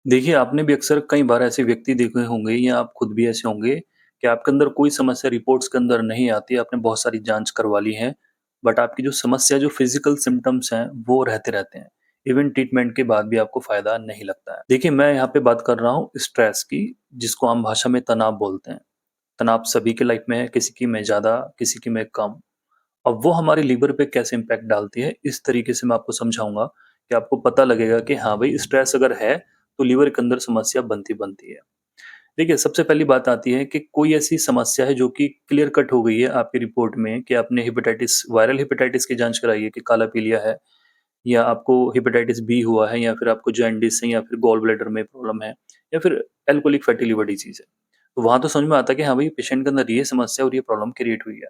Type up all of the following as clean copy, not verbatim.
देखिए, आपने भी अक्सर कई बार ऐसे व्यक्ति देखे होंगे या आप खुद भी ऐसे होंगे कि आपके अंदर कोई समस्या रिपोर्ट्स के अंदर नहीं आती, आपने बहुत सारी जाँच करवा ली है, बट आपकी जो समस्या जो फिज़िकल सिम्पटम्स हैं, वो रहते रहते हैं। इवन ट्रीटमेंट के बाद भी आपको फ़ायदा नहीं लगता है। देखिए, मैं यहाँ पे बात कर रहा हूँ स्ट्रेस की, जिसको आम भाषा में तनाव बोलते हैं। तनाव सभी के लाइफ़ में है, किसी की में ज़्यादा, किसी की में कम। अब वो हमारे लीवर पे कैसे इम्पैक्ट डालती है, इस तरीके से मैं आपको समझाऊँगा कि आपको पता लगेगा कि हाँ भाई, स्ट्रेस अगर है, तो लीवर के अंदर समस्या बनती है। देखिए, सबसे पहली बात आती है कि कोई ऐसी समस्या है जो कि क्लियर कट हो गई है आपकी रिपोर्ट में कि आपने हेपेटाइटिस वायरल हेपेटाइटिस की जाँच कराई है कि काला पीलिया है, या आपको हेपेटाइटिस बी हुआ है, या फिर आपको जॉन्डिस है, या फिर गॉल ब्लैडर में प्रॉब्लम है, या फिर एल्कोहलिक फैटी लिवर डिजीज़ है। तो वहाँ तो समझ में आता है कि हाँ भाई, पेशेंट के अंदर ये समस्या और ये प्रॉब्लम क्रिएट हुई है।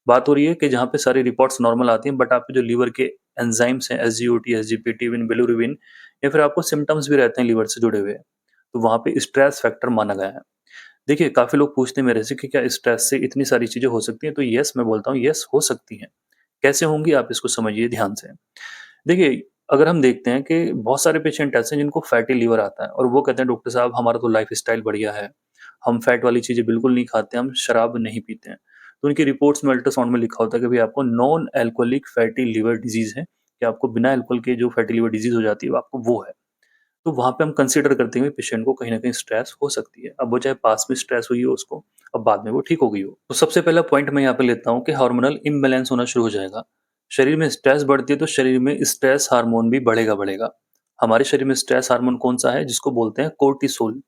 बात हो रही है कि जहाँ पे सारी रिपोर्ट्स नॉर्मल आती हैं, बट आपके जो लीवर के एंजाइम्स हैं, एसजीओटी, एसजीपीटी, इवन बिलिरुबिन, या फिर आपको सिम्पटम्स भी रहते हैं लीवर से जुड़े हुए, तो वहाँ पे स्ट्रेस फैक्टर माना गया है। देखिए, काफ़ी लोग पूछते हैं मेरे से कि क्या स्ट्रेस से इतनी सारी चीज़ें हो सकती हैं? तो येस, मैं बोलता हूँ येस, हो सकती हैं। कैसे होंगी, आप इसको समझिए ध्यान से। देखिए, अगर हम देखते हैं कि बहुत सारे पेशेंट ऐसे हैं जिनको फैटी लिवर आता है और वो कहते हैं डॉक्टर साहब, हमारा तो लाइफ़स्टाइल बढ़िया है, हम फैट वाली चीज़ें बिल्कुल नहीं खाते, हम शराब नहीं पीते हैं। तो उनकी रिपोर्ट्स में अल्ट्रासाउंड में लिखा होता है कि भई आपको non alcoholic fatty liver disease है, कि आपको बिना अल्कोहल के जो फैटी लिवर डिज़ीज़ हो जाती है, वो आपको वो है। तो वहाँ पे हम कंसीडर करते हैं पेशेंट को कहीं न कहीं स्ट्रेस हो सकती है। अब वो चाहे पास में स्ट्रेस हुई हो उसको, अब बाद में वो ठीक हो गई हो। तो सबसे पहला पॉइंट मैं यहाँ पे लेता हूँ कि हार्मोनल इम्बैलेंस होना शुरू हो जाएगा। शरीर में स्ट्रेस बढ़ती है तो शरीर में स्ट्रेस हार्मोन भी बढ़ेगा। हमारे शरीर में स्ट्रेस हार्मोन कौन-सा है? जिसको बोलते हैं कोर्टिसोल।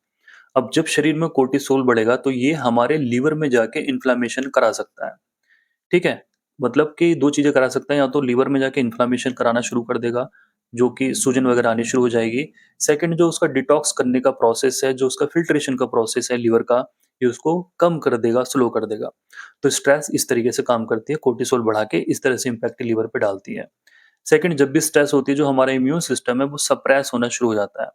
अब जब शरीर में कोर्टिसोल बढ़ेगा तो ये हमारे लीवर में जाके इन्फ्लेमेशन करा सकता है। ठीक है? मतलब कि 2 चीज़ें करा सकता है, या तो लीवर में जाके इन्फ्लेमेशन कराना शुरू कर देगा, जो कि सूजन वगैरह आनी शुरू हो जाएगी। सेकंड, जो उसका डिटॉक्स करने का प्रोसेस है, जो उसका फ़िल्ट्रेशन का प्रोसेस है लीवर का, ये उसको कम कर देगा, स्लो कर देगा। तो स्ट्रेस इस तरीके से काम करती है, कोर्टिसोल बढ़ा के इस तरह से इम्पैक्ट लीवर पे डालती है। सेकंड, जब भी स्ट्रेस होती है, जो हमारा इम्यून सिस्टम है वो सप्रेस होना शुरू हो जाता है।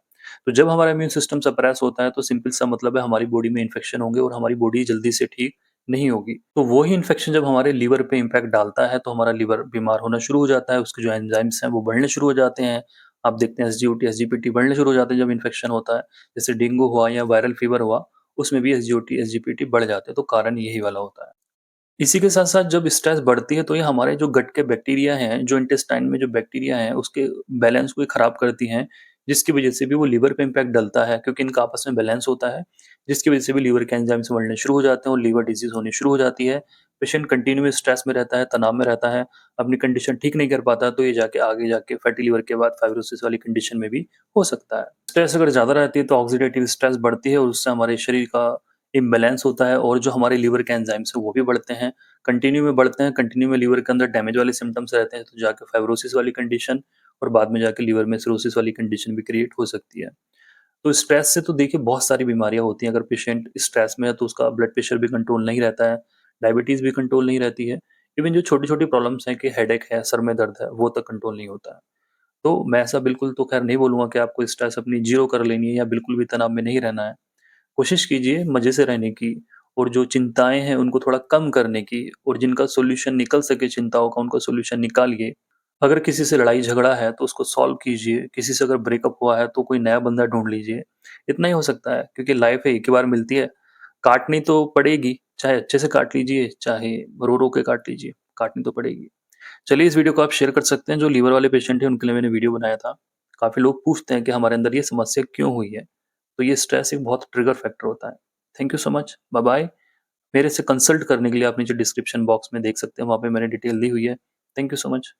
तो जब हमारा इम्यून सिस्टम सप्रेस होता है तो सिंपल सा मतलब है हमारी बॉडी में इन्फेक्शन होंगे और हमारी बॉडी जल्दी से ठीक नहीं होगी। तो वही इन्फेक्शन जब हमारे लीवर पे इम्पैक्ट डालता है तो हमारा लीवर बीमार होना शुरू हो जाता है, उसके जो एंजाइम्स हैं वो बढ़ने शुरू हो जाते हैं। आप देखते हैं एसजीओटी, एसजीपीटी बढ़ने शुरू हो जाते हैं जब इन्फेक्शन होता है। जैसे डेंगू हुआ या वायरल फीवर हुआ, उसमें भी एसजीओटी, एसजीपीटी बढ़ जाते हैं, तो कारण यही वाला होता है। इसी के साथ-साथ जब स्ट्रेस बढ़ती है तो ये हमारे जो गट के बैक्टीरिया हैं, जो इंटेस्टाइन में जो बैक्टीरिया हैं, उसके बैलेंस को ये खराब करती हैं, जिसकी वजह से भी वो लीवर पे इम्पैक्ट डलता है, क्योंकि इनका आपस में बैलेंस होता है, जिसकी वजह से भी लीवर के एंजाइम्स बढ़ने शुरू हो जाते हैं और लीवर डिज़ीज़ होनी शुरू हो जाती है। पेशेंट कंटीन्यूअस स्ट्रेस में रहता है, तनाव में रहता है, अपनी कंडीशन ठीक नहीं कर पाता, तो ये जाके आगे जाके फैटी लिवर के बाद फाइब्रोसिस वाली कंडीशन में भी हो सकता है। स्ट्रेस अगर ज़्यादा रहती है तो ऑक्सीडेटिव स्ट्रेस बढ़ती है और उससे हमारे शरीर का इम्बैलेंस होता है और जो हमारे लीवर के एंजाइम्स हैं वो भी बढ़ते हैं। कंटिन्यू में बढ़ते हैं, कंटिन्यू में लीवर के अंदर डैमेज वाले सिम्पटम्स रहते हैं, तो जाके फाइब्रोसिस वाली कंडीशन और बाद में जाके लीवर में सिरोसिस वाली कंडीशन भी क्रिएट हो सकती है। तो स्ट्रेस से तो देखिए बहुत सारी बीमारियाँ होती हैं, अगर पेशेंट स्ट्रेस में है तो उसका ब्लड प्रेशर भी कंट्रोल नहीं रहता है, डायबिटीज़ भी कंट्रोल नहीं रहती है, इवन जो छोटी-छोटी प्रॉब्लम्स हैं कि हेडेक है, सर में दर्द है, वो तक कंट्रोल नहीं होता है। तो मैं ऐसा बिल्कुल तो ख़ैर नहीं बोलूँगा कि आपको स्ट्रेस अपनी ज़ीरो कर लेनी है या बिल्कुल भी तनाव में नहीं रहना है। कोशिश कीजिए मज़े से रहने की, और जो चिंताएँ हैं उनको थोड़ा कम करने की, और जिनका सॉल्यूशन निकल सके चिंताओं का, उनका सॉल्यूशन निकालिए। अगर किसी से लड़ाई-झगड़ा है तो उसको सॉल्व कीजिए, किसी से अगर ब्रेकअप हुआ है तो कोई नया बंदा ढूँढ लीजिए। इतना ही हो सकता है, क्योंकि लाइफ़ है, एक ही बार मिलती है, काटनी तो पड़ेगी, चाहे अच्छे से काट लीजिए, चाहे रो-रो के काट लीजिए, काटनी तो पड़ेगी। चलिए, इस वीडियो को आप शेयर कर सकते हैं, जो लीवर वाले पेशेंट हैं उनके लिए मैंने वीडियो बनाया था। काफ़ी लोग पूछते हैं कि हमारे अंदर ये समस्या क्यों हुई है? तो ये स्ट्रेस एक बहुत ट्रिगर फैक्टर होता है। Thank you so much, bye-bye. मेरे से कंसल्ट करने के लिए आप नीचे डिस्क्रिप्शन बॉक्स में देख सकते हैं, वहाँ पे मैंने डिटेल दी हुई है। Thank you so much.